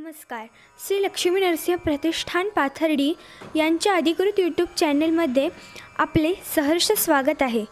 नमस्कार. श्री लक्ष्मी नरसिंह प्रतिष्ठान पाथर्डी यांच्या अधिकृत यूट्यूब चॅनलमध्ये आपले सहर्ष स्वागत आहे.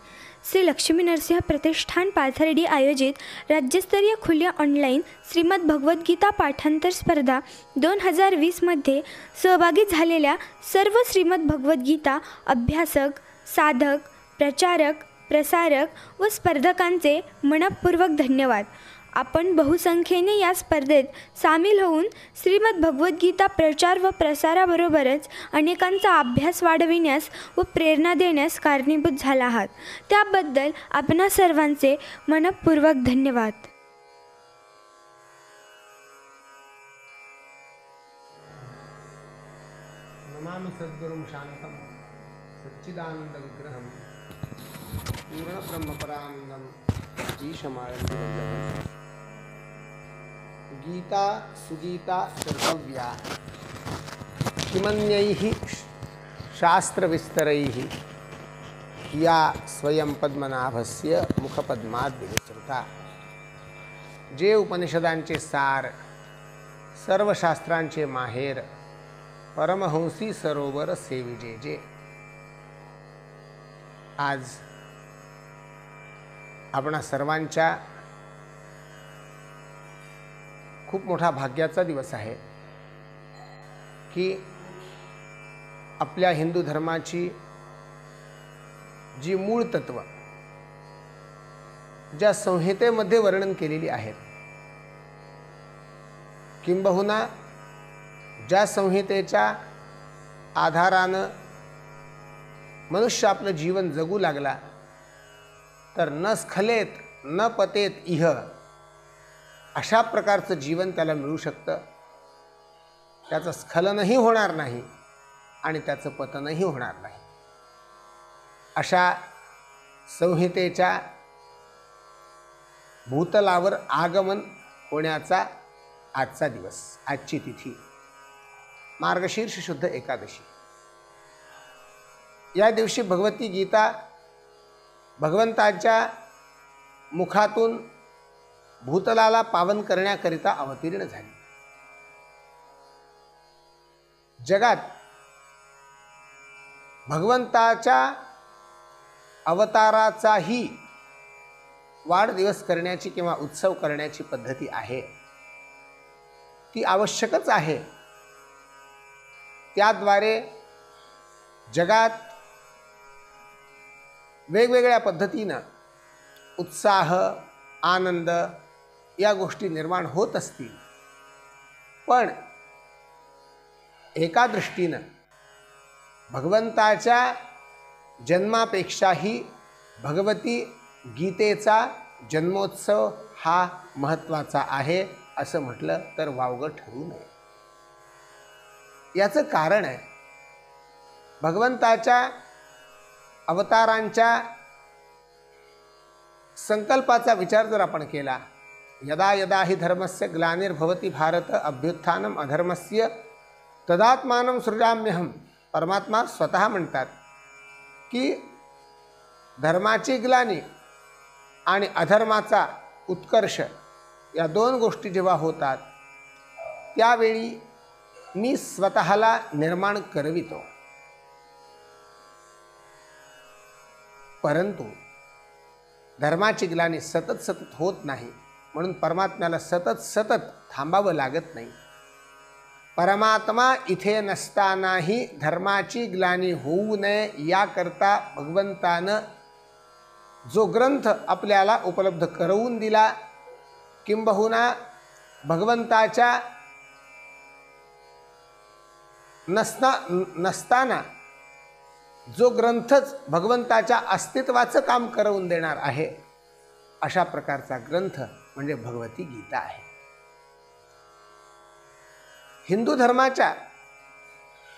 श्री लक्ष्मी नरसिंह प्रतिष्ठान पाथर्डी आयोजित राज्यस्तरीय खुल्या ऑनलाईन श्रीमद भगवद्गीता पाठांतर स्पर्धा 2020मध्ये सहभागी झालेल्या सर्व श्रीमद भगवद्गीता अभ्यासक, साधक, प्रचारक, प्रसारक व स्पर्धकांचे मनपूर्वक धन्यवाद. आपण बहुसंख्येने या स्पर्धेत सामील होऊन श्रीमद भगवद्गीता प्रचार व प्रसाराबरोबरच अनेकांचा अभ्यास वाढविण्यास व प्रेरणा देण्यास कारणीभूत झाला आहात. त्याबद्दल आपणा सर्वांचे मनपूर्वक धन्यवाद. नमामि सद्गुरुं शान्तं सच्चिदानंद विग्रहं पूर्ण ब्रह्मपरानंदं ईशमानंदवल्लभं. गीता सुगीता कर्तव्या किमन्यैः शास्त्रविस्तरैः या स्वयं पद्मनाभस्य मुखपद्मात् विनिसृता. जे उपनिषदांचे सार, सर्व शास्त्रांचे माहेर, परमहंसी सरोवर सेविजे जे. आज आपणा सर्वांच्या खूप मोठा भाग्याचा दिवस आहे की आपल्या हिंदू धर्माची जी मूळ तत्व ज्या संहितेमध्ये वर्णन केलेली आहेत, किंबहुना ज्या संहितेच्या आधारानं मनुष्य आपलं जीवन जगू लागला तर न स्खलेत न पतेत इह अशा प्रकारचं जीवन त्याला मिळू शकतं. त्याचं स्खलनही होणार नाही आणि त्याचं पतनही होणार नाही. अशा संहितेच्या भूतलावर आगमन होण्याचा आजचा दिवस, आजची तिथी मार्गशीर्ष शुद्ध एकादशी. या दिवशी भगवती गीता भगवंताच्या मुखातून भूतलाला पावन करण्याकरिता अवतीर्ण झाली. जगात भगवंताच्या अवताराचाही वाढदिवस करण्याची किंवा उत्सव करण्याची पद्धती आहे. ती आवश्यकच आहे. त्याद्वारे जगात वेगवेगळ्या पद्धतीनं उत्साह, आनंद या गोष्टी निर्माण होत असतील. पण एका दृष्टीनं भगवंताच्या जन्मापेक्षाही भगवती गीतेचा जन्मोत्सव हा महत्त्वाचा आहे असं म्हटलं तर वावगं ठरू नये. याचं कारण आहे, भगवंताच्या अवतारांच्या संकल्पाचा विचार जर आपण केला, यदा यदा हि धर्मस्य ग्लानिर्भवति भारत अभ्युत्थानम अधर्मस्य तदात्मानं सृजाम्यहम. परमात्मा स्वतः म्हणतात की धर्माची ग्लानी आणि अधर्माचा उत्कर्ष या दोन गोष्टी जेव्हा होतात त्यावेळी मी स्वतःला निर्माण करवितो. परंतु धर्माची ग्लानी सतत सतत होत नाही, म्हणून परमात्म्याला सतत सतत थांबावं लागत नाही. परमात्मा इथे नसतानाही धर्माची ग्लानी होऊ नये याकरता भगवंतानं जो ग्रंथ आपल्याला उपलब्ध करवून दिला, किंबहुना भगवंताच्या नसताना जो ग्रंथच भगवंताच्या अस्तित्वाचं काम करवून देणार आहे, अशा प्रकारचा ग्रंथ म्हणजे भगवती गीता आहे. हिंदू धर्माच्या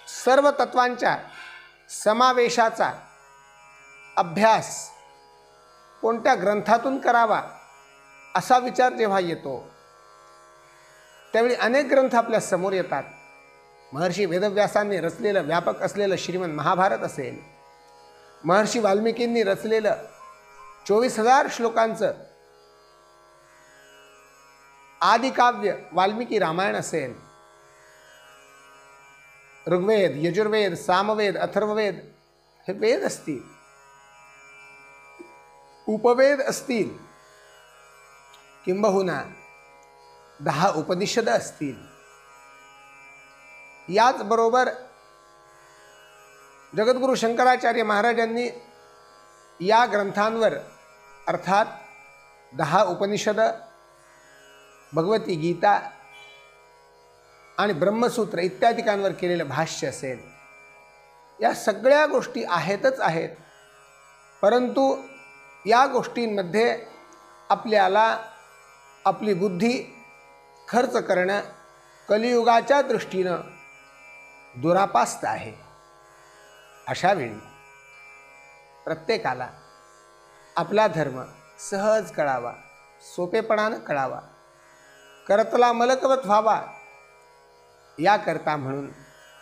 सर्व तत्वांच्या समावेशाचा अभ्यास कोणत्या ग्रंथातून करावा असा विचार जेव्हा येतो त्यावेळी अनेक ग्रंथ आपल्या समोर येतात. महर्षी वेदव्यासांनी रचलेलं व्यापक असलेलं श्रीमद महाभारत असेल, महर्षी वाल्मिकींनी रचलेलं 24,000 श्लोकांचं आदिकाव्य वाल्मिकी रामायण असेल, ऋग्वेद, यजुर्वेद, सामवेद, अथर्ववेद हे वेद असतील, उपवेद असतील, किंबहुना 10 उपनिषद असतील. याचबरोबर जगद्गुरु शंकराचार्य महाराजांनी या ग्रंथांवर अर्थात 10 उपनिषद, भगवती गीता आणि ब्रह्मसूत्र इत्यादिकांवर केलेलं भाष्य असेल, या सगळ्या गोष्टी आहेतच आहेत. परंतु या गोष्टींमध्ये आपल्याला आपली बुद्धी खर्च करणं कलियुगाच्या दृष्टीनं दुरापास्त आहे. अशा वेळी प्रत्येकाला आपला धर्म सहज कळावा, सोपेपणानं कळावा, करतला मलकवत व्हावा, याकरता म्हणून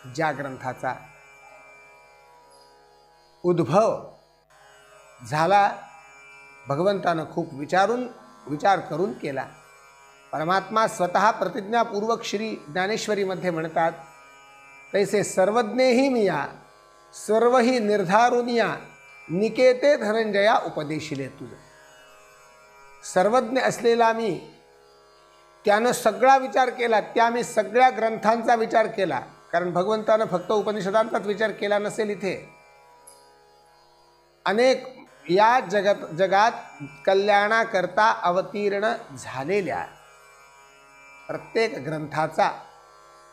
ज्या ग्रंथाचा उद्भव झाला, भगवंतानं खूप विचार करून केला. परमात्मा स्वतः प्रतिज्ञापूर्वक श्री ज्ञानेश्वरीमध्ये म्हणतात, तैसे सर्वज्ञेही मिया सर्वही निर्धारुनिया निकेते धनंजया उपदेशिले तुझ. सर्वज्ञ असलेला मी, त्यानं सगळा विचार केला, त्या मी सगळ्या ग्रंथांचा विचार केला. कारण भगवंतानं फक्त उपनिषदांचाच विचार केला नसेल, इथे अनेक या जगात कल्याणाकरता अवतीर्ण झालेल्या प्रत्येक ग्रंथाचा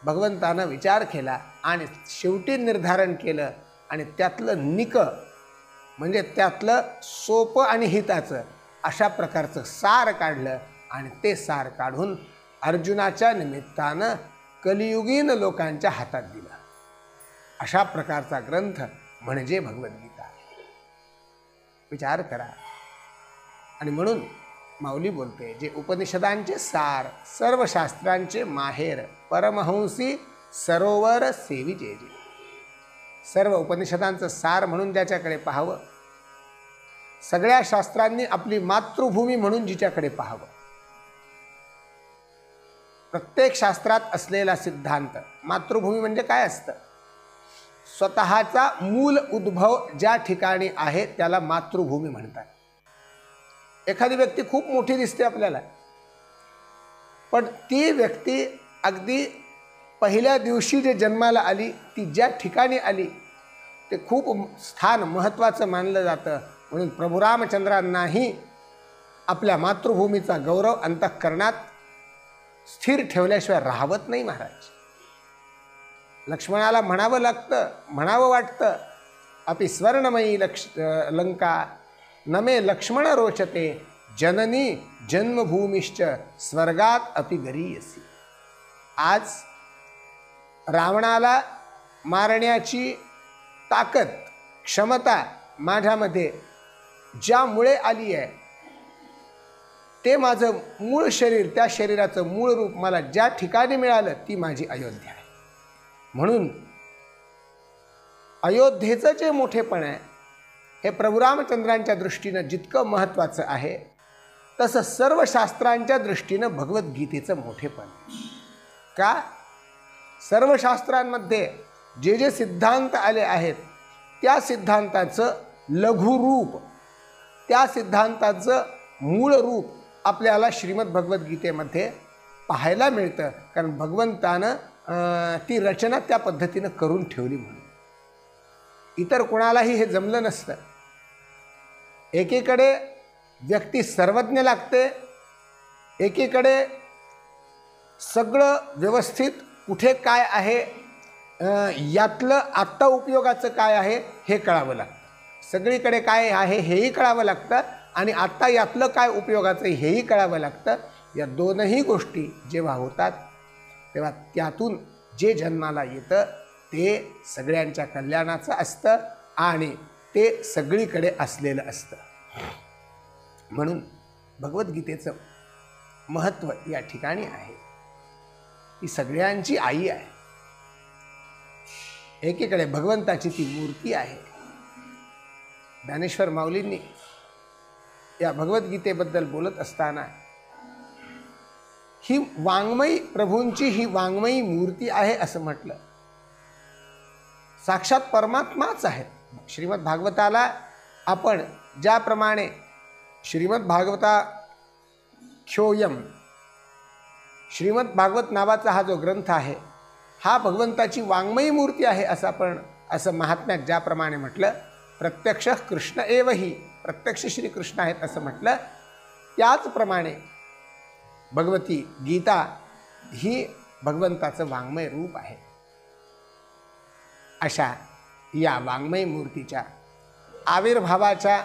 भगवंतानं विचार केला आणि शेवटी निर्धारण केलं आणि त्यातलं निक म्हणजे त्यातलं सोपं आणि हिताचं अशा प्रकारचं सार काढलं आणि ते सार काढून अर्जुनाच्या निमित्तानं कलियुगीन लोकांच्या हातात दिला. अशा प्रकारचा ग्रंथ म्हणजे भगवद्गीता. विचार करा. आणि म्हणून माऊली बोलते, जे उपनिषदांचे सार, सर्व शास्त्रांचे माहेर, परमहंसी सरोवर सेविजे. सर्व उपनिषदांचं सार म्हणून ज्याच्याकडे पाहावं, सगळ्या शास्त्रांनी आपली मातृभूमी म्हणून जिच्याकडे पाहावं, प्रत्येक शास्त्रात असलेला सिद्धांत, मातृभूमी म्हणजे काय असतं, स्वतःचा मूल उद्भव ज्या ठिकाणी आहे त्याला मातृभूमी म्हणतात. एखादी व्यक्ती खूप मोठी दिसते आपल्याला, पण ती व्यक्ती अगदी पहिल्या दिवशी जे जन्माला आली, ती ज्या ठिकाणी आली ते खूप स्थान महत्त्वाचं मानलं जातं. म्हणून प्रभू रामचंद्रांनाही आपल्या मातृभूमीचा गौरव अंतःकरणात स्थिर ठेवल्याशिवाय राहवत नाही महाराज. लक्ष्मणाला म्हणावं वाटतं, अपि स्वर्णमयी लंका नमे लक्ष्मण रोचते, जननी जन्मभूमिश्च स्वर्गात अपि गरीयसी. आज रावणाला मारण्याची ताकद, क्षमता माझ्यामध्ये ज्यामुळे आली आहे, ते माझं मूळ शरीर, त्या शरीराचं मूळ रूप मला ज्या ठिकाणी मिळालं ती माझी अयोध्या आहे. म्हणून अयोध्येचं जे मोठेपण आहे हे प्रभू रामचंद्रांच्या दृष्टीनं जितकं महत्त्वाचं आहे, तसं सर्व शास्त्रांच्या दृष्टीनं भगवद्गीतेचं मोठेपण. का? सर्व शास्त्रांमध्ये जे जे सिद्धांत आले आहेत त्या सिद्धांताचं लघुरूप, त्या सिद्धांताचं मूळ रूप आपल्याला श्रीमद भगवद्गीतेमध्ये पाहायला मिळतं. कारण भगवंतानं ती रचना त्या पद्धतीनं करून ठेवली म्हणून. इतर कोणालाही हे जमलं नसतं. एकीकडे व्यक्ती सर्वज्ञ लागते, एकीकडे सगळं व्यवस्थित कुठे काय आहे, यातलं आत्ता उपयोगाचं काय आहे हे कळावं लागतं. सगळीकडे काय आहे हेही कळावं लागतं आणि आत्ता यातलं काय उपयोगाचं हेही कळावं लागतं. या दोनही गोष्टी जेव्हा होतात तेव्हा त्यातून जे जन्माला येतं ते सगळ्यांच्या कल्याणाचं असतं आणि ते सगळीकडे असलेलं असतं. म्हणून भगवद्गीतेचं महत्त्व या ठिकाणी आहे. ही सगळ्यांची आई आहे. एकीकडे भगवंताची ती मूर्ती आहे. ज्ञानेश्वर माऊलींनी या भगवद्गीतेबद्दल बोलत असताना ही वाङ्मयी, प्रभूंची ही वाङ्मयी मूर्ती आहे असं म्हटलं. साक्षात परमात्माच आहेत. श्रीमद भागवताला आपण ज्याप्रमाणे श्रीमद भागवताख्योयम, श्रीमद भागवत नावाचा हा जो ग्रंथ आहे हा भगवंताची वाङ्मयी मूर्ती आहे असं महात्म्यात ज्याप्रमाणे म्हटलं, प्रत्यक्ष कृष्ण एव ही, प्रत्यक्ष श्रीकृष्ण आहेत असं म्हटलं, त्याचप्रमाणे भगवती गीता ही भगवंताचं वाङ्मय रूप आहे. अशा या वाङ्मयी मूर्तीच्या आविर्भावाच्या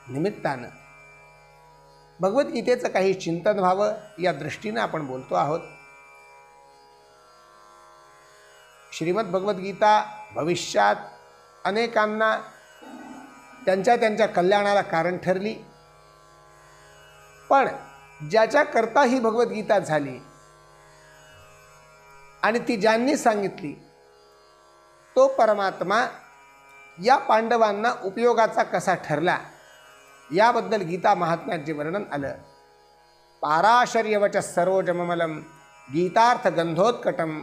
निमित्तानं भगवद्गीतेचं काही चिंतन व्हावं या दृष्टीनं आपण बोलतो आहोत. श्रीमद भगवद्गीता भविष्यात अनेकांना त्यांच्या कल्याणाला कारण ठरली, पण ज्याच्याकरता ही भगवद्गीता झाली आणि ती ज्यांनी सांगितली तो परमात्मा या पांडवांना उपयोगाचा कसा ठरला याबद्दल गीता महात्म्यात जे वर्णन आलं, पाराशर्यवच सरोजममलम गीतार्थ गंधोत्कटम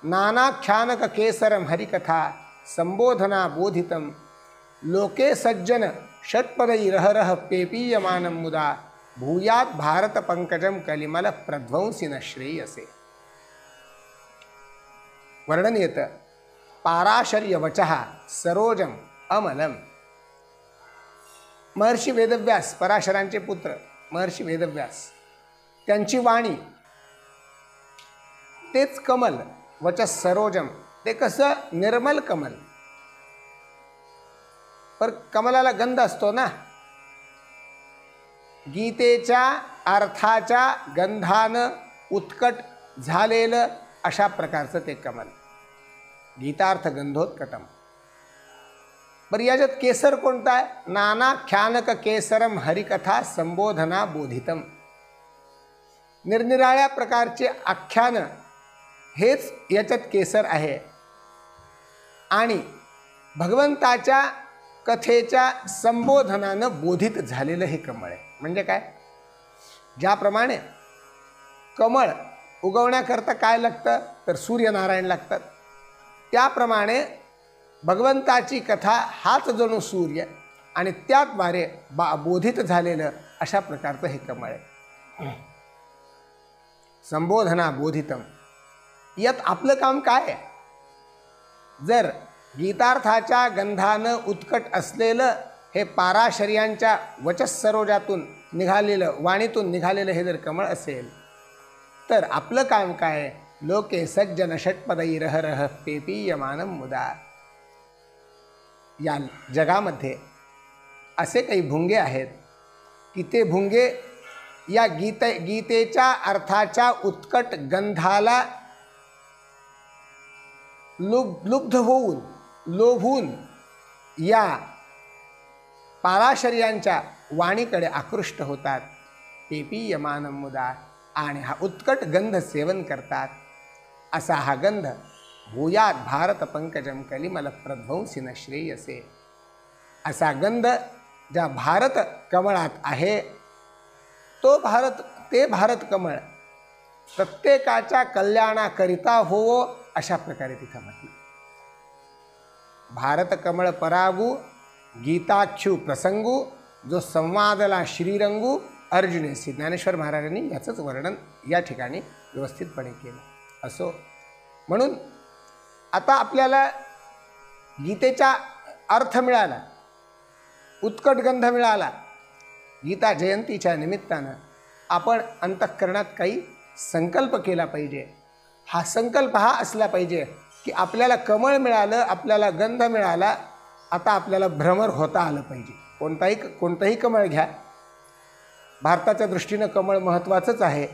नानाख्यानक केसरम हरिकथा संबोधना बोधितम लोके सज्जन षट्पदै रहरह पेपीयमानं मुदा भूयात भारत पंकजम कलिमल प्रध्वंसिन श्रेयसे. वर्णन येतं, पाराशर्य वचः सरोजम अमलम. महर्षी वेदव्यास, पराशरांचे पुत्र महर्षी वेदव्यास, त्यांची वाणी तेच कमल, वचः सरोजम, ते कसं निर्मल कमल. पर कमलाला गंध असतो ना, गीतेच्या अर्थाच्या गंधानं उत्कट झालेलं अशा प्रकारचं ते कमल, गीतार्थ गंधोत्कटम. बरं, याच्यात केसर कोणता आहे? नानाख्यानक केसरम हरिकथा संबोधना बोधितम. निरनिराळ्या प्रकारचे आख्यानं हेच याच्यात केसर आहे. आणि भगवंताच्या कथेच्या संबोधनानं बोधित झालेलं हे कमळ आहे. म्हणजे काय? ज्याप्रमाणे कमळ उगवण्याकरता काय लागतं तर सूर्यनारायण लागतात, त्याप्रमाणे भगवंताची कथा हाच जणू सूर्य आणि त्याद्वारे बोधित झालेलं अशा प्रकारचं हे कमळ आहे. संबोधना बोधितम. यात आपलं काम काय आहे? जर गीतार्थाच्या गंधानं उत्कट असलेलं हे पाराशर्यांच्या वचःसरोजातून निघालेलं, वाणीतून निघालेलं हे जर कमळ असेल तर आपलं काम काय? लोके सज्जन षट्पदै रहरह पेपीयमानं मुदा. या जगामध्ये असे काही भुंगे आहेत की ते भुंगे या गीतेच्या अर्थाच्या उत्कट गंधाला लुब्ध होऊन, लोभून या पाराशर्यांच्या वाणीकडे आकृष्ट होतात. पेपीयमानं मुदा, आणि हा उत्कट गंध सेवन करतात. असा हा गंध भूयात भारत पंकजम कलिमल प्रध्वंसिन श्रेयसे. असा गंध ज्या भारत कमळात आहे ते भारत कमळ प्रत्येकाच्या कल्याणाकरिता होवो अशा प्रकारे तिथं म्हटलं. भारत कमळ परागू गीताक्षु प्रसंगू जो संवादला श्रीरंगू अर्जुनेसी. ज्ञानेश्वर महाराजांनी याचंच वर्णन या ठिकाणी व्यवस्थितपणे केलं. असो, म्हणून आता आपल्याला गीतेचा अर्थ मिळाला, उत्कट गंध मिळाला. गीता जयंतीच्या निमित्तानं आपण अंतःकरणात काही संकल्प केला पाहिजे. हा संकल्प हा असला पाहिजे की आपल्याला कमळ मिळालं, आपल्याला गंध मिळाला, आता आपल्याला भ्रमर होता आलं पाहिजे. कोणतंही कमळ घ्या, भारताच्या दृष्टीनं कमळ महत्त्वाचंच आहे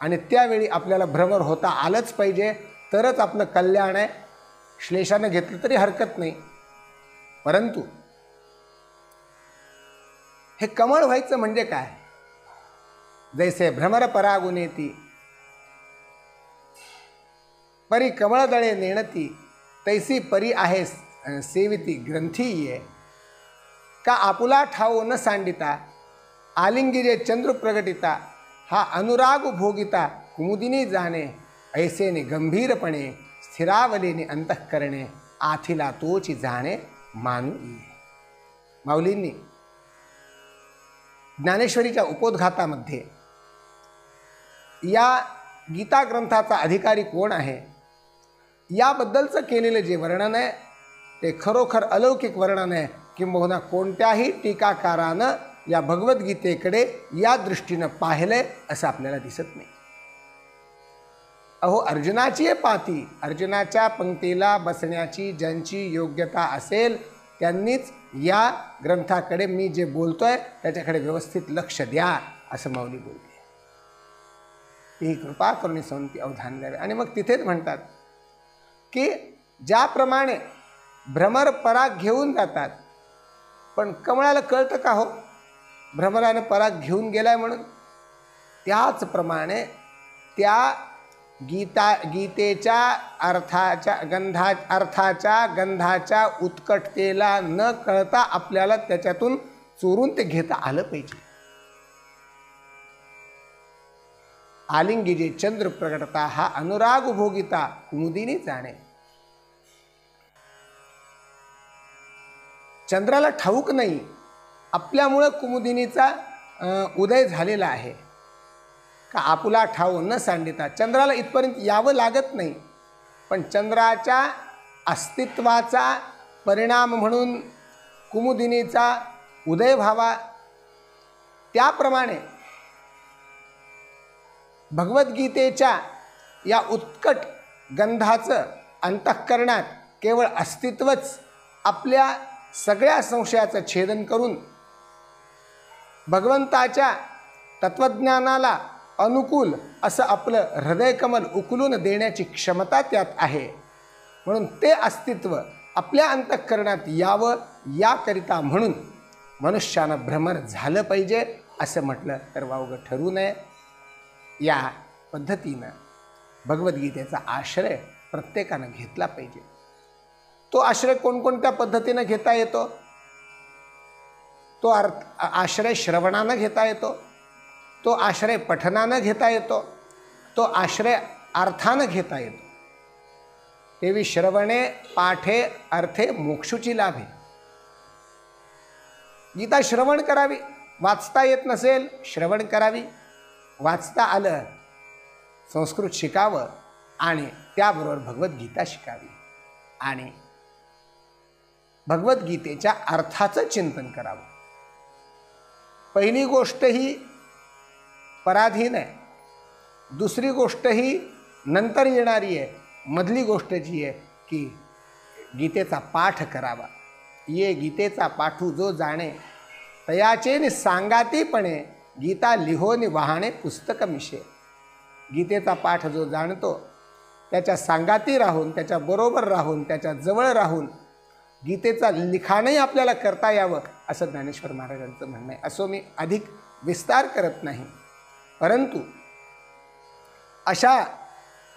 आणि त्यावेळी आपल्याला भ्रमर होता आलंच पाहिजे, तरच आपलं कल्याण आहे. श्लेषानं घेतलं तरी हरकत नाही, परंतु हे कमळ व्हायचं म्हणजे काय? जैसे भ्रमर परागुनेती परी कमळदळे नेणती तैसी परी आहे सेविती ग्रंथी ये. का आपुला ठावो न सांडिता आलिंगिरे चंद्र प्रगटिता हा अनुराग भोगिता कुमुदिनी जाणे ऐसेने गंभीरपणे स्थिरावलेने अंतःकरणे आथिला तोची जाणे मानू. माऊलींनी ज्ञानेश्वरीच्या उपोद्घातामध्ये या गीता ग्रंथाचा अधिकारी कोण आहे याबद्दलचं केलेलं जे वर्णन आहे ते खरोखर अलौकिक वर्णन आहे. किंबहुना कोणत्याही टीकाकारानं या भगवद्गीतेकडे या दृष्टीनं पाहिलंय असं आपल्याला दिसत नाही. अहो, अर्जुनाची पाती, अर्जुनाच्या पंक्तीला बसण्याची ज्यांची योग्यता असेल त्यांनीच या ग्रंथाकडे मी जे बोलतोय त्याच्याकडे व्यवस्थित लक्ष द्या असं माऊली बोलते. ही कृपा करून संती अवधान द्यावे. आणि मग तिथेच म्हणतात की ज्याप्रमाणे भ्रमर पराग घेऊन जातात, पण कमळाला कळतं का हो भ्रमरानं पराग घेऊन गेलाय म्हणून? त्याचप्रमाणे त्या गीतेच्या अर्थाच्या गंधाच्या उत्कटतेला न कळता आपल्याला त्याच्यातून चोरून ते घेता आलं पाहिजे. आलिंगी जे चंद्र प्रगटता हा अनुराग भोगिता कुमुदिनी जाणे. चंद्राला ठाऊक नाही आपल्यामुळं कुमुदिनीचा उदय झालेला आहे का आपुला ठाव न सांडिता. चंद्राला इथपर्यंत यावं लागत नाही, पण चंद्राच्या अस्तित्वाचा परिणाम म्हणून कुमुदिनीचा उदय व्हावा. त्याप्रमाणे भगवद्गीतेच्या या उत्कट गंधाचं अंतःकरणात केवळ अस्तित्वच आपल्या सगळ्या संशयाचं छेदन करून भगवंताच्या तत्त्वज्ञानाला अनुकूल असं आपलं हृदयकमल उकलून देण्याची क्षमता त्यात आहे. म्हणून ते अस्तित्व आपल्या अंतःकरणात यावं याकरिता म्हणून मनुष्यानं भ्रमर झालं पाहिजे असं म्हटलं तर वावगं ठरू नये. या पद्धतीनं भगवद्गीतेचा आश्रय प्रत्येकानं घेतला पाहिजे. तो आश्रय कोणकोणत्या पद्धतीनं घेता येतो? तो आश्रय श्रवणानं घेता येतो, तो आश्रय पठनानं घेता येतो, तो आश्रय अर्थानं घेता येतो. तेवी श्रवणे पाठे अर्थे मोक्षुची लाभे. गीता श्रवण करावी. वाचता येत नसेल श्रवण करावी, वाचता आलं संस्कृत शिकावं आणि त्याबरोबर भगवद्गीता शिकावी आणि भगवद्गीतेच्या अर्थाचं चिंतन करावं. पहिली गोष्ट ही पराधीन आहे, दुसरी गोष्ट ही नंतर येणारी आहे, मधली गोष्ट जी आहे की गीतेचा पाठ करावा. ये गीतेचा पाठू जो जाणे तयाचे सांगातीपणे गीता लिहोनी वाहणे पुस्तक मिशे. गीतेचा पाठ जो जाणतो त्याच्या सांगाती राहून, त्याच्या बरोबर राहून, त्याच्या जवळ राहून गीतेचा लिखाणही आपल्याला करता यावं असं ज्ञानेश्वर महाराजांचं म्हणणं आहे. असो मी अधिक विस्तार करत नाही, परंतु अशा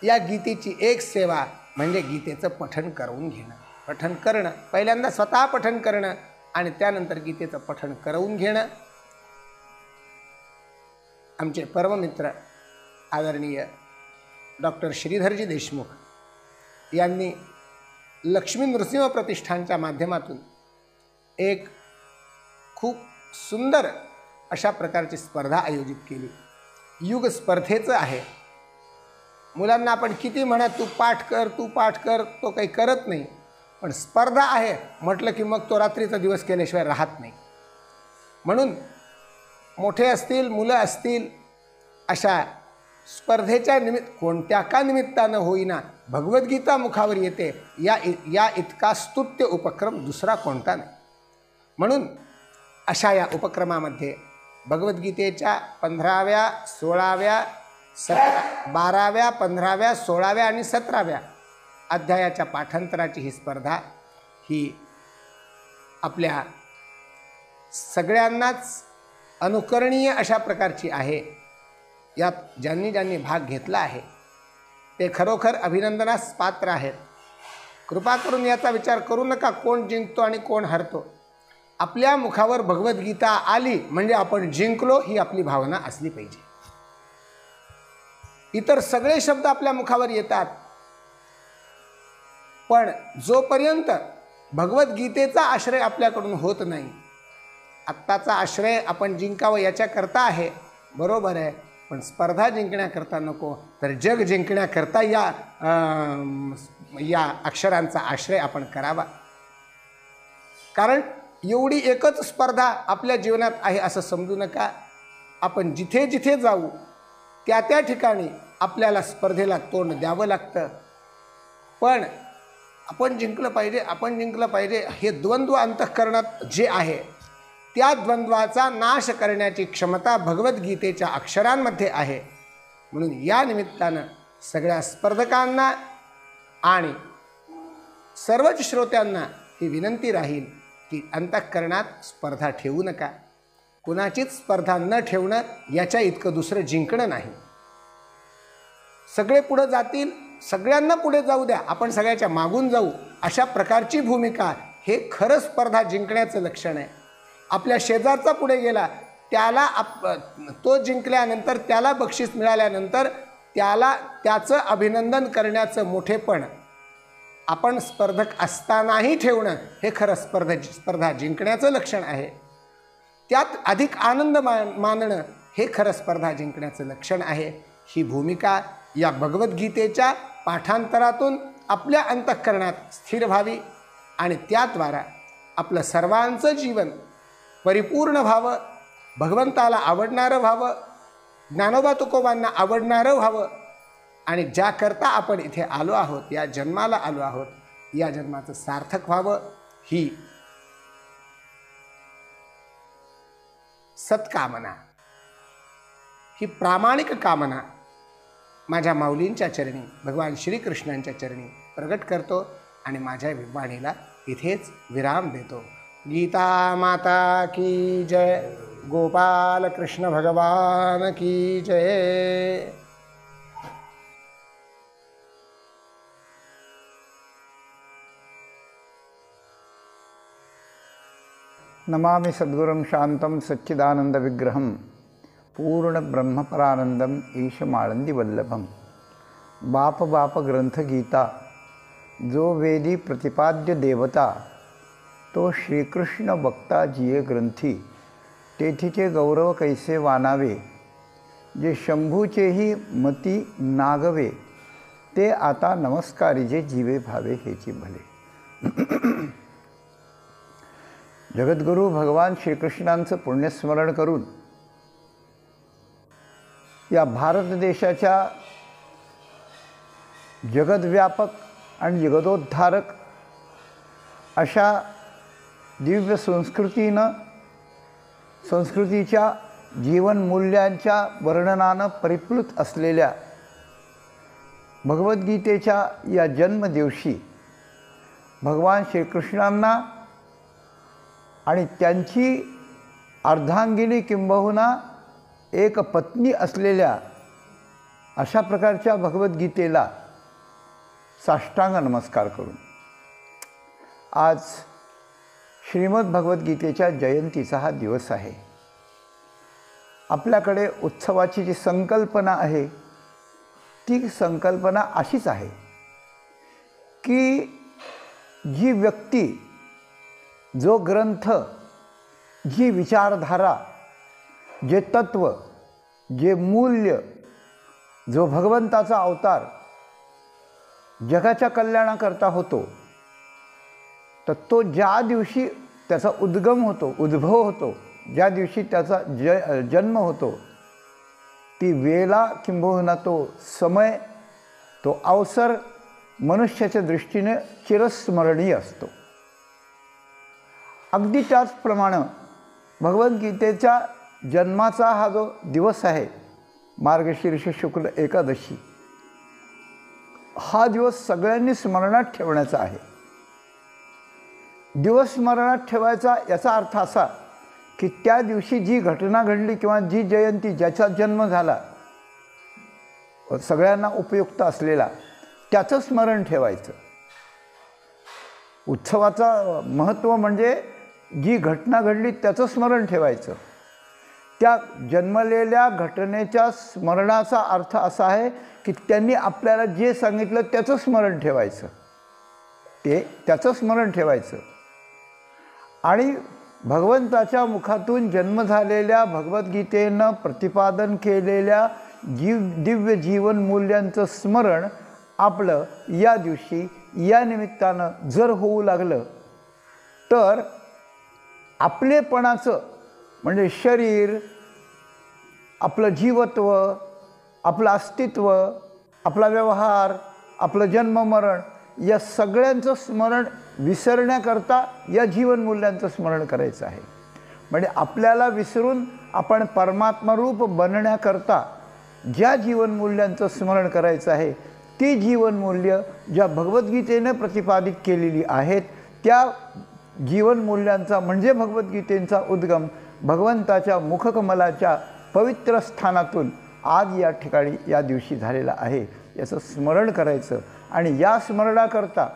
या गीतेची एक सेवा म्हणजे गीतेचं पठण करून घेणं. पठण करणं, पहिल्यांदा स्वतः पठण करणं आणि त्यानंतर गीतेचं पठण करवून घेणं. आमचे परममित्र आदरणीय डॉक्टर श्रीधरजी देशमुख यांनी लक्ष्मी नृसिंह प्रतिष्ठानच्या माध्यमातून एक खूप सुंदर अशा प्रकारची स्पर्धा आयोजित केली. युग स्पर्धेचं आहे. मुलांना आपण किती म्हणा तू पाठ कर, तू पाठ कर, तो काही करत नाही. पण स्पर्धा आहे म्हटलं की मग तो रात्रीचा दिवस केल्याशिवाय राहत नाही. म्हणून मोठे असतील, मुलं असतील, अशा स्पर्धेच्या कोणत्या का निमित्तानं होईना भगवद्गीता मुखावर येते या इतका स्तुत्य उपक्रम दुसरा कोणता नाही. म्हणून अशा या उपक्रमामध्ये भगवद्गीतेच्या 15व्या, 16व्या, 12व्या, 15व्या, 16व्या आणि 17व्या अध्यायाच्या पाठांतराची ही स्पर्धा ही आपल्या सगळ्यांनाच अनुकरणीय अशा प्रकारची आहे. यात ज्यांनी ज्यांनी भाग घेतला आहे ते खरोखर अभिनंदनास पात्र आहेत. कृपा करून याचा विचार करू नका कोण जिंकतो आणि कोण हरतो. आपल्या मुखावर भगवद्गीता आली म्हणजे आपण जिंकलो ही आपली भावना असली पाहिजे. इतर सगळे शब्द आपल्या मुखावर येतात पण जोपर्यंत भगवद्गीतेचा आश्रय आपल्याकडून होत नाही, आत्ताचा आश्रय आपण जिंकावं याच्याकरता आहे, बरोबर आहे, पण स्पर्धा जिंकण्याकरता नको, तर जग जिंकण्याकरता या अक्षरांचा आश्रय आपण करावा. कारण एवढी एकच स्पर्धा आपल्या जीवनात आहे असं समजू नका. आपण जिथे जिथे जाऊ त्या त्या ठिकाणी आपल्याला स्पर्धेला तोंड द्यावं लागतं. पण आपण जिंकलं पाहिजे, आपण जिंकलं पाहिजे, हे द्वंद्व अंतःकरणात जे आहे त्या द्वंद्वाचा नाश करण्याची क्षमता भगवद्गीतेच्या अक्षरांमध्ये आहे. म्हणून या निमित्तानं सगळ्या स्पर्धकांना आणि सर्वच श्रोत्यांना ही विनंती राहील की अंतःकरणात स्पर्धा ठेवू नका. कुणाचीच स्पर्धा न ठेवणं याच्या इतकं दुसरं जिंकणं नाही. सगळे पुढे जातील, सगळ्यांना पुढे जाऊ द्या, आपण सगळ्याच्या मागून जाऊ, अशा प्रकारची भूमिका हे खरं स्पर्धा जिंकण्याचं लक्षण आहे. आपल्या शेजारचा पुढे गेला, त्याला तो जिंकल्यानंतर, त्याला बक्षीस मिळाल्यानंतर त्याचं अभिनंदन करण्याचं मोठेपण आपण स्पर्धक असतानाही ठेवणं हे खरं स्पर्धा जिंकण्याचं लक्षण आहे. त्यात अधिक आनंद मानणं हे खरं स्पर्धा जिंकण्याचं लक्षण आहे. ही भूमिका या भगवद्गीतेच्या पाठांतरातून आपल्या अंतःकरणात स्थिर व्हावी आणि त्याद्वारा आपलं सर्वांचं जीवन परिपूर्ण व्हावं, भगवंताला आवडणारं व्हावं, ज्ञानोबा तुकोबांना आवडणारं व्हावं. आणि ज्याकरता आपण इथे आलो आहोत, या जन्माला आलो आहोत, या जन्माचं सार्थक व्हावं, ही सत्कामना, ही प्रामाणिक कामना माझ्या माऊलींच्या चरणी, भगवान श्रीकृष्णांच्या चरणी प्रगट करतो आणि माझ्या वाणीला इथेच विराम देतो. गीता माता की जय, गोपाल कृष्ण भगवान की जय. नमामि सद्गुरुं शांतं सच्चिदानंदविग्रहं पूर्णब्रह्मपरानंदं ईशमाळंदीवल्लभं. बाप बाप ग्रंथ गीता, जो वेदी प्रतिपाद्य देवता, तो श्रीकृष्ण वक्ता जिये ग्रंथी. तेथीचे गौरव कैसे वानावे, जे शंभूचेही मती नागवे. ते आता नमस्कारी जे जीवे भावे हेची भले. जगद्गुरू भगवान श्रीकृष्णांचं पुण्यस्मरण करून या भारत देशाच्या जगद्व्यापक आणि जगदोद्धारक अशा दिव्य संस्कृतीच्या जीवनमूल्यांच्या वर्णनानं परिप्लुत असलेल्या भगवद्गीतेच्या या जन्मदिवशी भगवान श्रीकृष्णांना आणि त्यांची अर्धांगिनी किंबहुना एक पत्नी असलेल्या अशा प्रकारच्या भगवद्गीतेला साष्टांग नमस्कार करून आज श्रीमद भगवद्गीतेच्या जयंतीचा हा दिवस आहे. आपल्याकडे उत्सवाची जी संकल्पना आहे ती संकल्पना अशीच आहे की जी व्यक्ती, जो ग्रंथ, जी विचारधारा, जे तत्व, जे मूल्य, जो भगवंताचा अवतार जगाच्या कल्याणाकरता होतो, तर तो ज्या दिवशी त्याचा उद्भव होतो, ज्या दिवशी त्याचा जन्म होतो, ती वेळा किंबहुना तो समय, तो अवसर मनुष्याच्या दृष्टीने चिरस्मरणीय असतो. अगदी त्याचप्रमाणे भगवद्गीतेच्या जन्माचा हा जो दिवस आहे, मार्गशीर्ष शुक्ल एकादशी, हा दिवस सगळ्यांनी स्मरणात ठेवण्याचा आहे. दिवस स्मरणात ठेवायचा याचा अर्थ असा की त्या दिवशी जी घटना घडली किंवा जी जयंती, ज्याचा जन्म झाला, सगळ्यांना उपयुक्त असलेला, त्याचं स्मरण ठेवायचं. उत्सवाचा महत्त्व म्हणजे जी घटना घडली त्याचं स्मरण ठेवायचं. त्या जन्मलेल्या घटनेच्या स्मरणाचा अर्थ असा आहे की त्यांनी आपल्याला जे सांगितलं त्याचं स्मरण ठेवायचं. त्याचं स्मरण ठेवायचं आणि भगवंताच्या मुखातून जन्म झालेल्या भगवद्गीतेनं प्रतिपादन केलेल्या दिव्य जीवन मूल्यांचं स्मरण आपलं या दिवशी या निमित्तानं जर होऊ लागलं तर आपलेपणाचं म्हणजे शरीर, आपलं जीवत्व, आपलं अस्तित्व, आपला व्यवहार, आपलं जन्ममरण या सगळ्यांचं स्मरण विसरण्याकरता या जीवनमूल्यांचं स्मरण करायचं आहे. म्हणजे आपल्याला विसरून आपण परमात्मरूप बनण्याकरता ज्या जीवनमूल्यांचं स्मरण करायचं आहे ती जीवनमूल्य ज्या भगवद्गीतेने प्रतिपादित केलेली आहेत त्या जीवनमूल्यांचा म्हणजे भगवद्गीतेचा उद्गम भगवंताच्या मुखकमलाच्या पवित्र स्थानातून आज या ठिकाणी या दिवशी झालेला आहे. याचं स्मरण करायचं आणि या स्मरणाकरता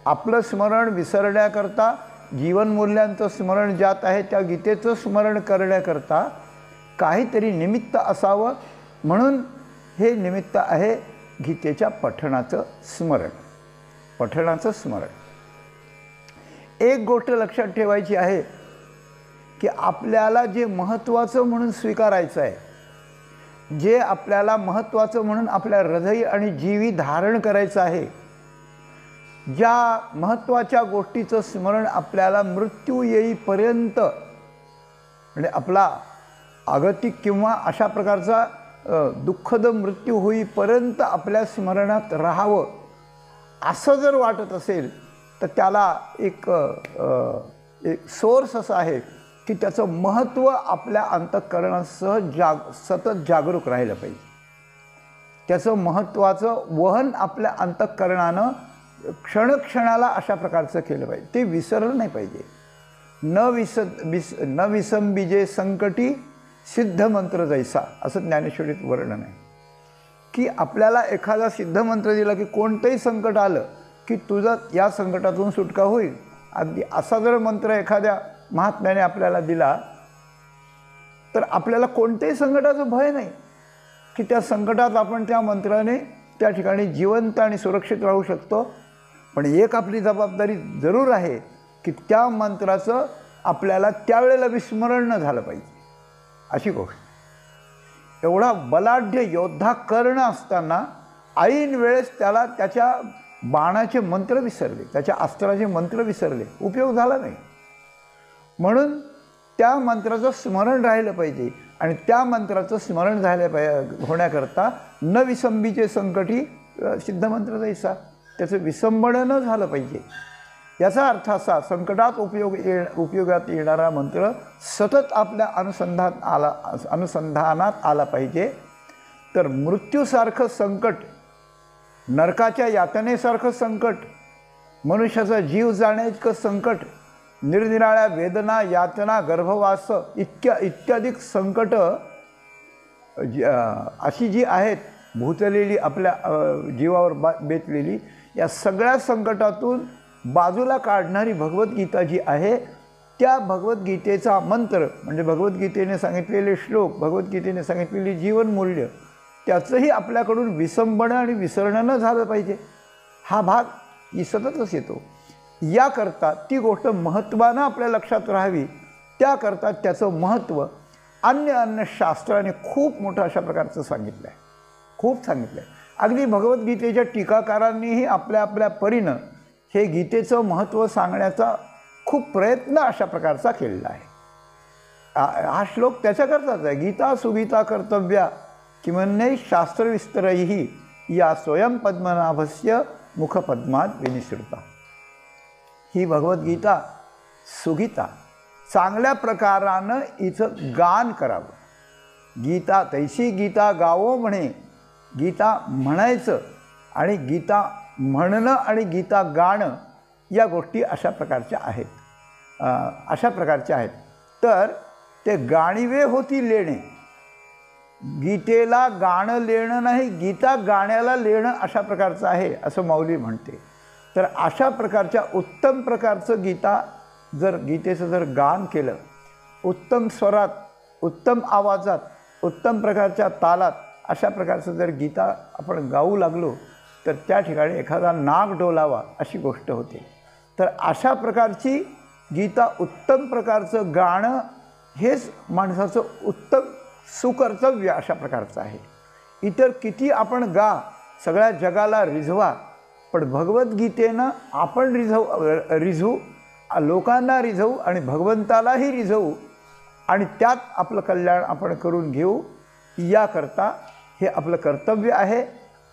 आपलं स्मरण विसरण्याकरता जीवनमूल्यांचं स्मरण ज्यात आहे त्या गीतेचं स्मरण करण्याकरता काहीतरी निमित्त असावं म्हणून हे निमित्त आहे गीतेच्या पठणाचं स्मरण. पठणाचं स्मरण. एक गोष्ट लक्षात ठेवायची आहे की आपल्याला जे महत्त्वाचं म्हणून स्वीकारायचं आहे, जे आपल्याला महत्त्वाचं म्हणून आपल्या हृदय आणि जीवी धारण करायचं आहे, ज्या महत्त्वाच्या गोष्टीचं स्मरण आपल्याला मृत्यू येईपर्यंत म्हणजे आपला आगतिक किंवा अशा प्रकारचा दुःखद मृत्यू होईपर्यंत आपल्या स्मरणात राहावं असं जर वाटत असेल तर त्याला एक सोर्स असा आहे की त्याचं महत्त्व आपल्या अंतःकरणासह सतत जागरूक राहिलं पाहिजे. त्याचं महत्त्वाचं वहन आपल्या अंतःकरणानं क्षणक्षणाला अशा प्रकारचं केलं पाहिजे. ते विसरलं नाही पाहिजे. न विसंबिजे संकटी सिद्ध मंत्र जैसा असं ज्ञानेश्वरीत वर्णन आहे की आपल्याला एखादा सिद्ध मंत्र दिला की कोणतंही संकट आलं की तुझं या संकटातून सुटका होईल. अगदी असा जर मंत्र एखाद्या महात्म्याने आपल्याला दिला तर आपल्याला कोणत्याही संकटाचं भय नाही की त्या संकटात आपण त्या मंत्राने त्या ठिकाणी जिवंत आणि सुरक्षित राहू शकतो. पण एक आपली जबाबदारी जरूर आहे की त्या मंत्राचं आपल्याला त्यावेळेला विस्मरण न झालं पाहिजे अशी गोष्ट. एवढा बलाढ्य योद्धा कर्ण असताना ऐन वेळेस त्याला त्याच्या बाणाचे मंत्र विसरले, त्याच्या अस्त्राचे मंत्र विसरले, उपयोग झाला नाही. म्हणून त्या मंत्राचं स्मरण राहिलं पाहिजे आणि त्या मंत्राचं स्मरण होण्याकरता न विसंबीचे संकटी सिद्ध मंत्र जैसा त्याचं विसंबण न झालं पाहिजे. याचा अर्थ असा संकटात उपयोगात येणारा मंत्र सतत आपल्या अनुसंधानात आला पाहिजे. तर मृत्यूसारखं संकट, नरकाच्या यातनेसारखं संकट, मनुष्याचा जीव जाण्याइतकं संकट, निरनिराळ्या वेदना, यातना, गर्भवास इत्यादिक संकटं अशी जी आहेत भूतलेली आपल्या जीवावर बेतलेली, या सगळ्या संकटातून बाजूला काढणारी भगवद्गीता जी आहे त्या भगवद्गीतेचा मंत्र म्हणजे भगवद्गीतेने सांगितलेले श्लोक, भगवद्गीतेने सांगितलेली जीवनमूल्य त्याचंही आपल्याकडून विसंबण आणि विसरणं न झालं पाहिजे. हा भाग ही सततच येतो. याकरता ती गोष्ट महत्त्वानं आपल्या लक्षात राहावी त्याकरता त्याचं महत्त्व अन्य शास्त्राने खूप मोठं अशा प्रकारचं सांगितलं आहे, खूप सांगितलं आहे. अगदी भगवद्गीतेच्या टीकाकारांनीही आपल्या आपल्या परीनं हे गीतेचं महत्त्व सांगण्याचा खूप प्रयत्न अशा प्रकारचा केलेला आहे. हा श्लोक त्याच्याकरताच आहे. गीता सुगीता कर्तव्या किमन्यै शास्त्रविस्तरैः या स्वयं पद्मनाभस्य मुखपद्मात विनिसृता. ही भगवद्गीता सुगीता चांगल्या प्रकारानं हिचं गान करावं. गीता तैशी गीता गावो म्हणे. गीता म्हणायचं आणि गीता म्हणणं आणि गीता गाणं या गोष्टी अशा प्रकारच्या आहेत. तर ते गाणिवे होती लेणे. गीतेला गाणं लेणं नाही, गीता गाण्याला लेणं अशा प्रकारचं आहे असं माऊली म्हणते. तर अशा प्रकारच्या उत्तम प्रकारचं गीतेचं जर गान केलं, उत्तम स्वरात, उत्तम आवाजात, उत्तम प्रकारच्या तालात अशा प्रकारचं जर गीता आपण गाऊ लागलो तर त्या ठिकाणी एखादा नाग डोलावा अशी गोष्ट होते. तर अशा प्रकारची गीता उत्तम प्रकारचं गाणं हेच माणसाचं उत्तम सुकर्तव्य अशा प्रकारचं आहे. इतर किती आपण गा, सगळ्या जगाला रिझवा, पण भगवद्गीतेनं आपण रिझवू, लोकांना रिझवू आणि भगवंतालाही रिझवू आणि त्यात आपलं कल्याण आपण करून घेऊ, याकरता हे आपलं कर्तव्य आहे.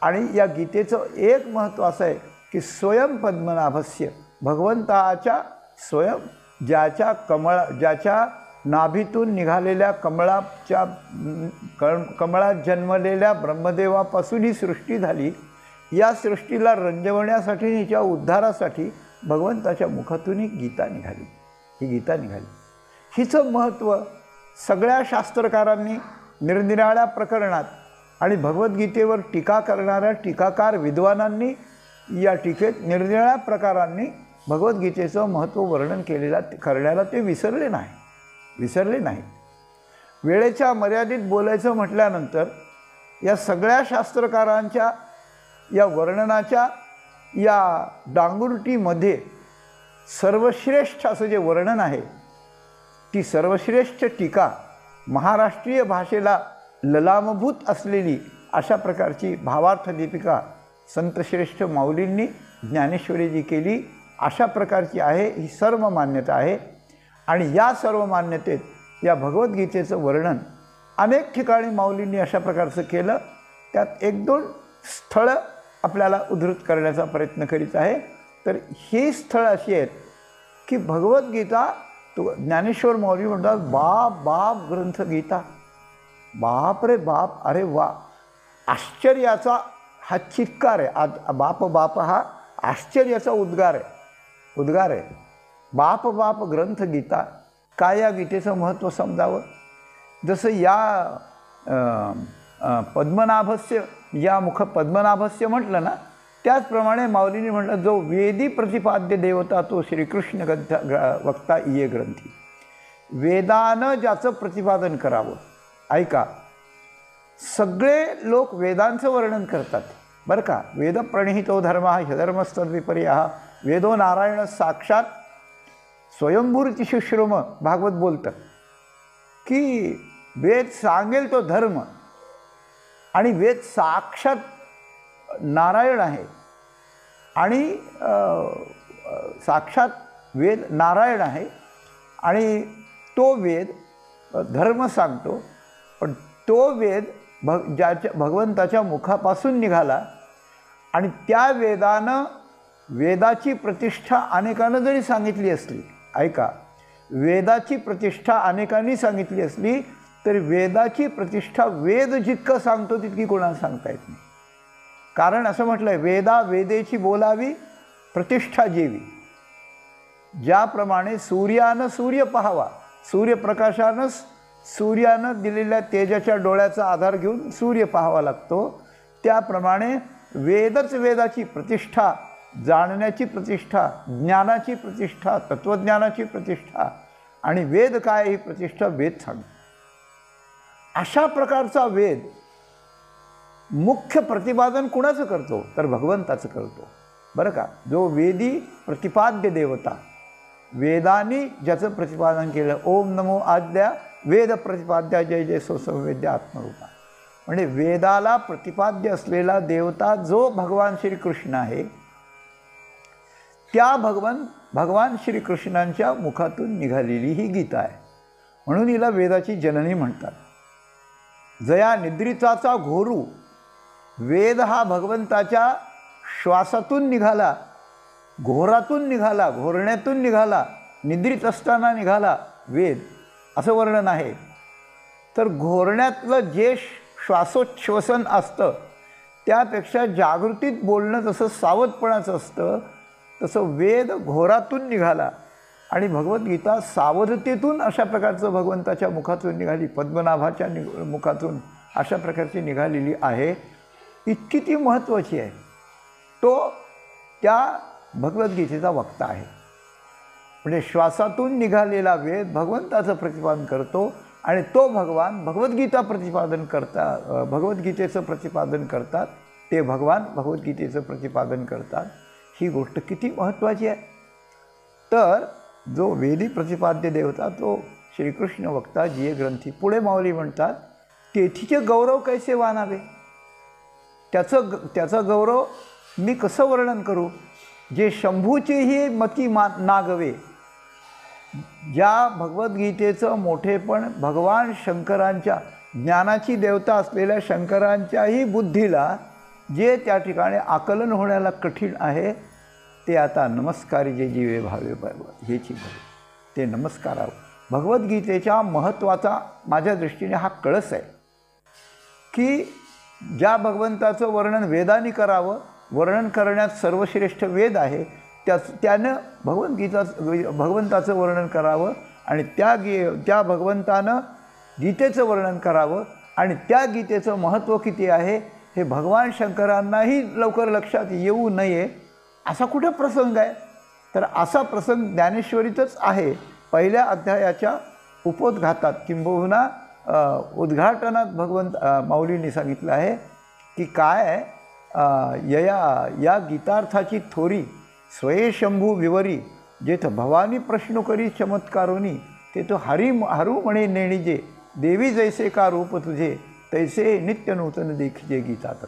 आणि या गीतेचं एक महत्त्व असं आहे की स्वयं पद्मनाभस्य, भगवंताच्या स्वयं ज्याच्या नाभीतून निघालेल्या कमळात जन्मलेल्या ब्रह्मदेवापासून ही सृष्टी झाली. या सृष्टीला रंजवण्यासाठी, हिच्या उद्धारासाठी भगवंताच्या मुखातून ही गीता निघाली. हिचं महत्त्व सगळ्या शास्त्रकारांनी निरनिराळ्या प्रकरणात आणि भगवद्गीतेवर टीका करणाऱ्या टीकाकार विद्वानांनी या टीकेत निरनिराळ्या प्रकारांनी भगवद्गीतेचं महत्त्व वर्णन करण्याला ते विसरले नाही. वेळेच्या मर्यादित बोलायचं म्हटल्यानंतर या सगळ्या शास्त्रकारांच्या या वर्णनाच्या या डांगुरटीमध्ये सर्वश्रेष्ठ असं जे वर्णन आहे, ती सर्वश्रेष्ठ टीका महाराष्ट्रीय भाषेला ललामभूत असलेली अशा प्रकारची भावार्थ दीपिका संतश्रेष्ठ माऊलींनी ज्ञानेश्वरीजी केली अशा प्रकारची आहे. ही सर्व मान्यता आहे. आणि या सर्व मान्यतेत या भगवद्गीतेचं वर्णन अनेक ठिकाणी माऊलींनी अशा प्रकारचं केलं. त्यात 1-2 स्थळं आपल्याला उद्धृत करण्याचा प्रयत्न करीत आहे. तर ही स्थळं अशी आहेत की भगवद्गीता ज्ञानेश्वर माऊली म्हणतात, बाप ग्रंथ गीता, बाप रे बाप, अरे वा, आश्चर्याचा हा चित्कार आहे. आज बाप हा आश्चर्याचा उद्गार आहे. बाप ग्रंथ गीता. काय या गीतेचं महत्त्व समजावं? जसं या पद्मनाभस्य, या पद्मनाभस्य म्हटलं ना, त्याचप्रमाणे माऊलीने म्हटलं, जो वेदी प्रतिपाद्य देवता तो श्रीकृष्ण वक्ता इये ग्रंथी. वेदानं ज्याचं प्रतिपादन करावं. ऐका, सगळे लोक वेदांचं वर्णन करतात बरं का. वेद प्रणिहितो धर्म ह्यधर्मस्तद्विपर्यः वेदो नारायण साक्षात स्वयंभूर्तिशुश्रुम. भागवत बोलतं की वेद सांगेल तो धर्म, आणि वेद साक्षात नारायण आहे, आणि साक्षात वेद नारायण आहे, आणि तो वेद धर्म सांगतो. पण तो वेद भगवंताच्या मुखापासून निघाला, आणि त्या वेदाची प्रतिष्ठा अनेकांना जरी सांगितली असली, ऐका, वेदाची प्रतिष्ठा अनेकांनी सांगितली असली तर वेदाची प्रतिष्ठा वेद जितकं सांगतो तितकी कोणाला सांगता येत नाही. कारण असं म्हटलं आहे, वेदेची बोलावी प्रतिष्ठा जेवी. ज्याप्रमाणे सूर्यानं सूर्य पाहावा, सूर्यानं दिलेल्या तेजाच्या डोळ्याचा आधार घेऊन सूर्य पाहावा लागतो, त्याप्रमाणे वेदच वेदाची प्रतिष्ठा, जाणण्याची प्रतिष्ठा, ज्ञानाची प्रतिष्ठा, तत्त्वज्ञानाची प्रतिष्ठा, आणि वेद काय ही प्रतिष्ठा वेद सांगतो. अशा प्रकारचा वेद मुख्य प्रतिपादन कुणाचं करतो तर भगवंताचं करतो बरं का. जो वेदी प्रतिपाद्य देवता, वेदांनी ज्याचं प्रतिपादन केलं, ओम नमो आद्या वेद प्रतिपाद्या जय जय सो संवेद्या आत्मरूपा. म्हणजे वेदाला प्रतिपाद्य असलेला देवता जो भगवान श्रीकृष्ण आहे, त्या भगवान श्रीकृष्णांच्या मुखातून निघालेली ही गीता आहे. म्हणून हिला वेदाची जननी म्हणतात. जया निद्रिताचा घोरू, वेद हा भगवंताच्या श्वासातून निघाला, घोरातून निघाला, घोरण्यातून निघाला, निद्रित असताना निघाला वेद, असं वर्णन आहे. तर घोरण्यातलं जे श्वासोच्छ्वसन असतं त्यापेक्षा जागृतीत बोलणं जसं सावधपणाचं असतं, तसं वेद घोरातून निघाला आणि भगवद्गीता सावधतेतून अशा प्रकारचं भगवंताच्या मुखातून निघाली, पद्मनाभाच्या मुखातून अशा प्रकारची निघालेली आहे. इतकी ती महत्त्वाची आहे. तो त्या भगवद्गीतेचा वक्ता आहे. म्हणजे श्वासातून निघालेला वेद भगवंताचं प्रतिपादन करतो, आणि तो भगवान भगवद्गीतेचं प्रतिपादन करतात. ते भगवान भगवद्गीतेचं प्रतिपादन करतात. ही गोष्ट किती महत्त्वाची आहे. तर जो वेदी प्रतिपाद्य देवता तो श्रीकृष्ण वक्ता जिये ग्रंथी. पुढे माऊली म्हणतात तेथीचे गौरव कैसे वानावे. त्याचा गौरव मी कसं वर्णन करू. जे शंभूचेही मती नागवे. ज्या भगवद्गीतेचं मोठेपण भगवान शंकरांच्या ज्ञानाची देवता असलेल्या शंकरांच्याही बुद्धीला जे त्या ठिकाणी आकलन होण्याला कठीण आहे ते आता नमस्कारी जे जीवे भावे हेची भावे ते नमस्कारावं. भगवद्गीतेच्या महत्त्वाचा माझ्या दृष्टीने हा कळस आहे की ज्या भगवंताचं वर्णन वेदांनी करावं. वर्णन करण्यात सर्वश्रेष्ठ वेद आहे. त्यानं भगवंताचं वर्णन करावं आणि त्या भगवंतानं गीतेचं वर्णन करावं आणि त्या गीतेचं महत्त्व किती आहे हे भगवान शंकरांनाही लवकर लक्षात येऊ नये असा कुठे प्रसंग आहे. तर असा प्रसंग ज्ञानेश्वरीतच आहे. पहिल्या अध्यायाच्या उपोद्घातात किंबहुना उद्घाटनात माऊलींनी सांगितलं आहे की काय या गीतार्थाची थोरी स्वये शंभू विवरी जेथ भवानी प्रश्न करी चमत्कारोनी ते तो हरू म्हणे नेणीजे देवी जैसे का रूप तुझे तैसे नित्य नूतन देखीजे गीतात.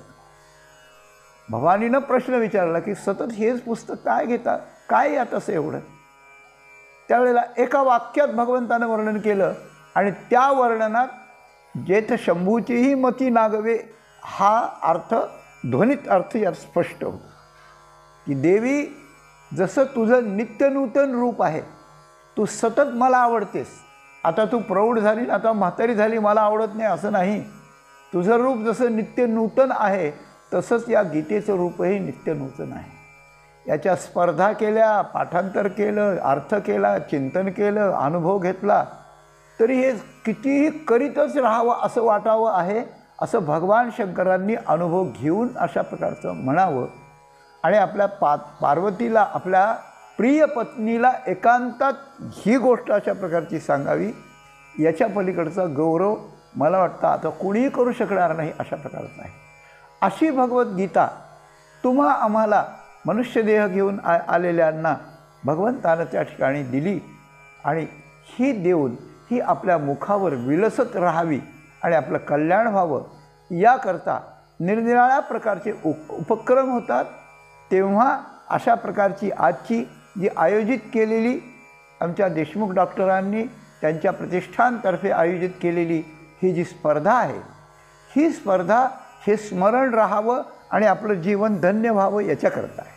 भवानीनं प्रश्न विचारला की सतत हेच पुस्तक काय घेता, काय यात असं एवढं. त्यावेळेला एका वाक्यात भगवंतानं वर्णन केलं आणि त्या वर्णनात जेथ शंभूचीही मती नागवे हा अर्थ ध्वनित अर्थ यात स्पष्ट होतो की देवी जसं तुझं नित्यनूतन रूप आहे. तू सतत मला आवडतेस. आता तू प्रौढ झाली आता म्हातारी झाली मला आवडत नाही असं नाही. तुझं रूप जसं नित्यनूतन आहे तसंच या गीतेचं रूपही नित्यनूतन आहे. याच्या स्पर्धा केल्या, पाठांतर केलं, अर्थ केला, चिंतन केलं, अनुभव घेतला तरी हे कितीही करीतच राहावं असं वाटावं आहे असं भगवान शंकरांनी अनुभव घेऊन अशा प्रकारचं म्हणावं. आणि आपल्या पार्वतीला आपल्या प्रिय पत्नीला एकांतात ही गोष्ट अशा प्रकारची सांगावी. याच्या पलीकडचा गौरव मला वाटतं आता कुणीही करू शकणार नाही अशा प्रकारचा आहे. अशी भगवद्गीता तुम्हा आम्हाला मनुष्यदेह घेऊन आलेल्यांना भगवंतानं त्या ठिकाणी दिली आणि ही देऊन ही आपल्या मुखावर विलसत राहावी आणि आपलं कल्याण व्हावं याकरता निरनिराळ्या प्रकारचे उपक्रम होतात. तेव्हा अशा प्रकारची आजची जी आयोजित केलेली आमच्या देशमुख डॉक्टरांनी त्यांच्या प्रतिष्ठानतर्फे आयोजित केलेली ही जी स्पर्धा आहे ही स्पर्धा हे स्मरण राहावं आणि आपलं जीवन धन्य व्हावं याच्याकरता आहे.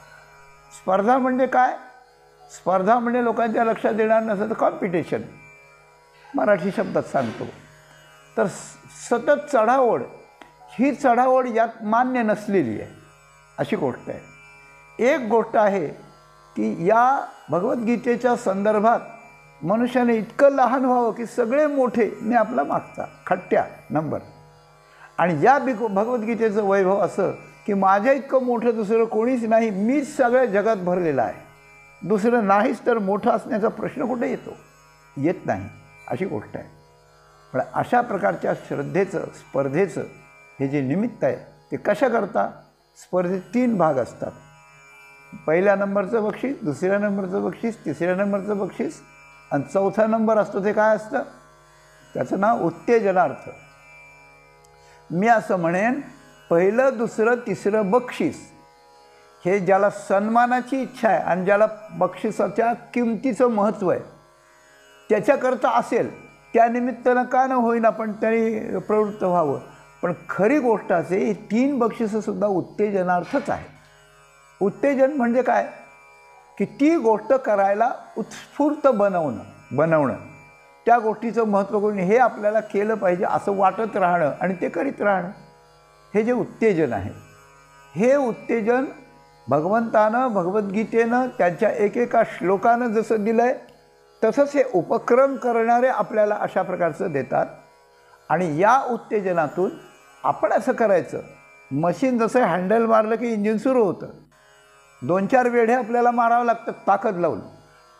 स्पर्धा म्हणजे काय. स्पर्धा म्हणजे लोकांच्या लक्षात येणार नसेल तर कॉम्पिटिशन मराठी शब्दात सांगतो. तर सतत चढाओढ ही चढाओढ यात मान्य नसलेली आहे अशी गोष्ट आहे. एक गोष्ट आहे की या भगवद्गीतेच्या संदर्भात मनुष्याने इतकं लहान व्हावं की सगळे मोठे मी आपला मागचा खट्ट्या नंबर. आणि या भगवद्गीतेचं वैभव असं की माझ्या इतकं मोठं दुसरं कोणीच नाही, मीच सगळ्या जगात भरलेला आहे. दुसरं नाहीच तर मोठं असण्याचा प्रश्न कुठे येत नाही अशी गोष्ट आहे. पण अशा प्रकारच्या श्रद्धेचं स्पर्धेचं हे जे निमित्त आहे ते कशा करता. स्पर्धेत 3 भाग असतात. पहिल्या नंबरचं बक्षीस, दुसऱ्या नंबरचं बक्षीस, तिसऱ्या नंबरचं बक्षीस आणि चौथा नंबर असतो ते काय असतं त्याचं नाव उत्तेजनार्थ. मी असं म्हणेन पहिलं दुसरं तिसरं बक्षीस हे ज्याला सन्मानाची इच्छा आहे आणि ज्याला बक्षिसाच्या किमतीचं महत्त्व आहे त्याच्याकरता असेल त्यानिमित्तानं का न होईना पण त्यांनी प्रवृत्त व्हावं. पण खरी गोष्ट असे ही 3 बक्षिसंसुद्धा उत्तेजनार्थच आहे. उत्तेजन म्हणजे काय की ती गोष्ट करायला उत्स्फूर्त बनवणं त्या गोष्टीचं महत्त्व करून हे आपल्याला केलं पाहिजे असं वाटत राहणं आणि ते करीत राहणं हे जे उत्तेजन आहे हे उत्तेजन भगवंतानं भगवद्गीतेनं त्यांच्या एकेका श्लोकानं जसं दिलं आहे तसंच हे उपक्रम करणारे आपल्याला अशा प्रकारचं देतात. आणि या उत्तेजनातून आपण असं करायचं. मशीन जसं हँडल मारलं की इंजिन सुरू होतं. 2-4 वेढे आपल्याला मारावं लागतं ताकद लावून.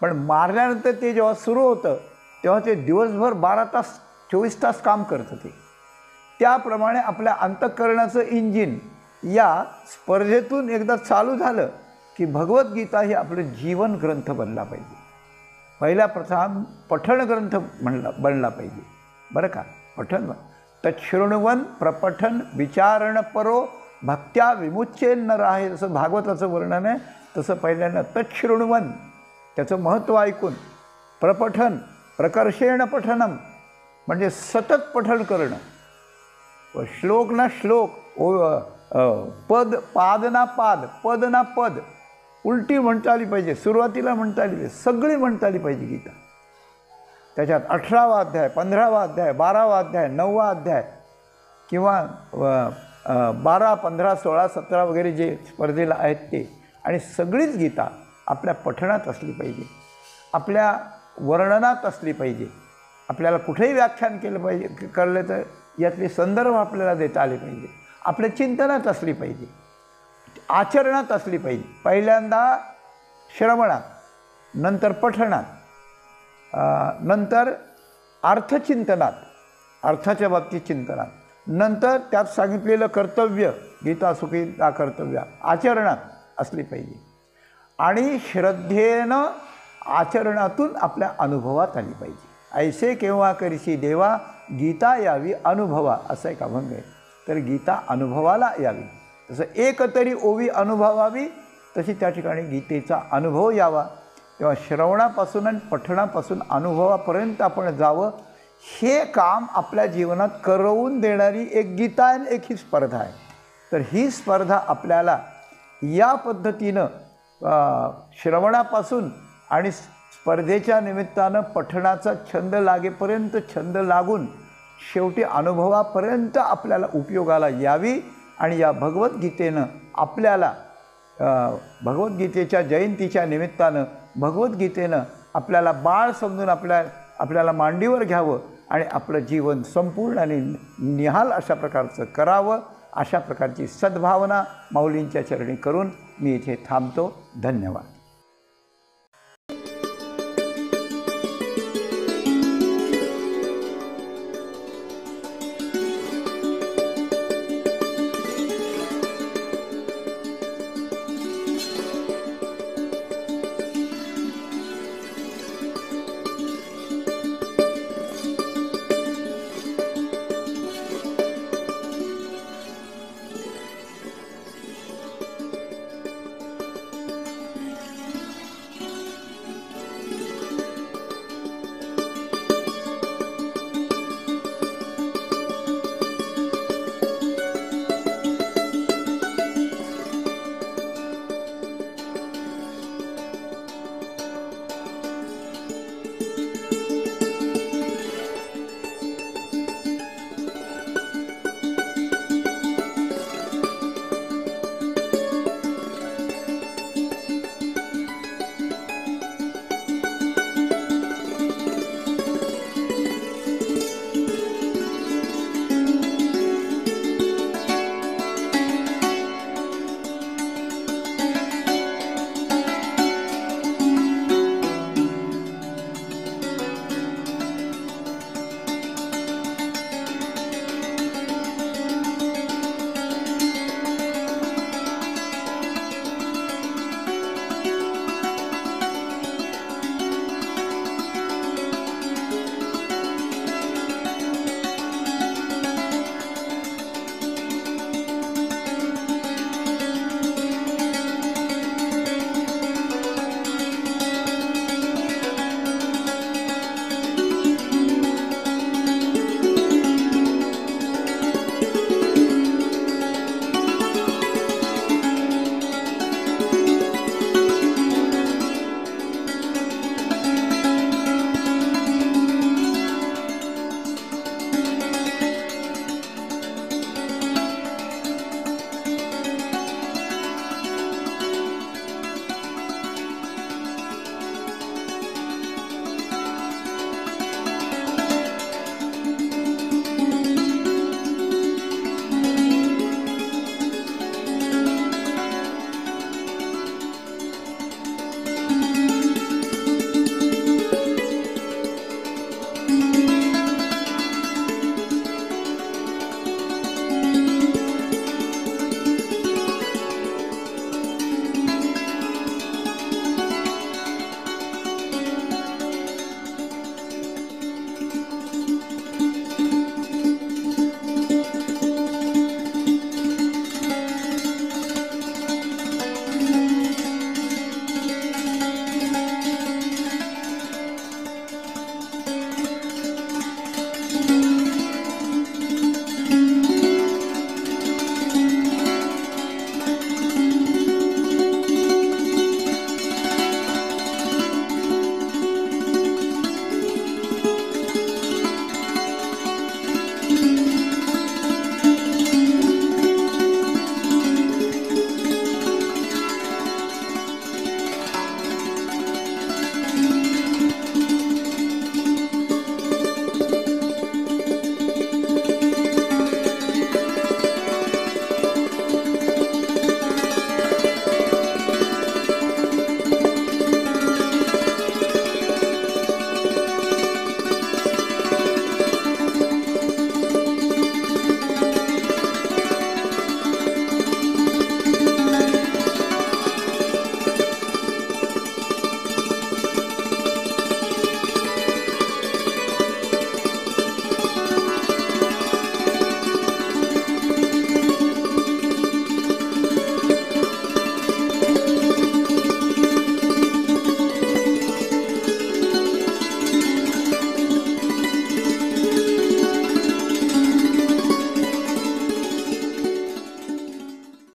पण मारल्यानंतर ते जेव्हा सुरू होतं तेव्हा ते दिवसभर 12 तास 24 तास काम करतं. ते त्याप्रमाणे आपल्या अंतःकरणाचं इंजिन या स्पर्धेतून एकदा चालू झालं की भगवद्गीता ही आपलं जीवन ग्रंथ बनला पाहिजे. पहिला प्रथम पठण ग्रंथ बनला पाहिजे बरं का. पठण तच्छृण्वन् प्रपठन विचारण परो भक्त्या विमुच्येन राहे, जसं भागवताचं वर्णन आहे तसं पहिल्यांदा तच्छृण्वन् त्याचं महत्त्व ऐकून, प्रपठन प्रकर्षेण पठनम म्हणजे सतत पठण करणं, श्लोक ना श्लोक, पद पाद ना पाद, पद ना पद उलटी म्हणता आली पाहिजे, सुरुवातीला म्हणता आली पाहिजे, सगळी म्हणता आली पाहिजे गीता. त्याच्यात 18वा अध्याय, 15वा अध्याय, 12वा अध्याय, 9वा अध्याय किंवा 12, 15, 16, 17 वगैरे जे स्पर्धेला आहेत ते, आणि सगळीच गीता आपल्या पठणात असली पाहिजे, आपल्या वर्णनात असली पाहिजे. आपल्याला कुठेही व्याख्यान केलं पाहिजे करलं तर यातले संदर्भ आपल्याला देता आले पाहिजे, आपल्या चिंतनात असली पाहिजे, आचरणात असली पाहिजे. पहिल्यांदा श्रवणात, नंतर पठणात, नंतर अर्थचिंतनात, अर्थाच्या बाबतीत चिंतनात, नंतर त्यात सांगितलेलं कर्तव्य, गीता सुखी गीता कर्तव्य आचरणात असली पाहिजे, आणि श्रद्धेनं आचरणातून आपल्या अनुभवात आली पाहिजे. ऐसे केव्हा करीशी देवा गीता यावी अनुभवा, असा एक अभंग आहे. तर गीता अनुभवाला यावी, तसं एक तरी ओवी अनुभवावी, तशी त्या ठिकाणी गीतेचा अनुभव यावा. तेव्हा श्रवणापासून आणि पठणापासून अनुभवापर्यंत आपण जावं, हे काम आपल्या जीवनात करवून देणारी एक गीता आणि एक ही स्पर्धा आहे. तर ही स्पर्धा आपल्याला या पद्धतीनं श्रवणापासून आणि स्पर्धेच्या निमित्तानं पठणाचा छंद लागेपर्यंत, छंद लागून शेवटी अनुभवापर्यंत आपल्याला उपयोगाला यावी. आणि या भगवद्गीतेनं आपल्याला भगवद्गीतेच्या जयंतीच्या निमित्तानं भगवद्गीतेनं आपल्याला बाळ समजून आपल्याला मांडीवर घ्यावं आणि आपलं जीवन संपूर्ण आणि निहाल अशा प्रकारचं करावं. अशा प्रकारची सद्भावना माऊलींच्या चरणी करून मी इथे थांबतो. धन्यवाद.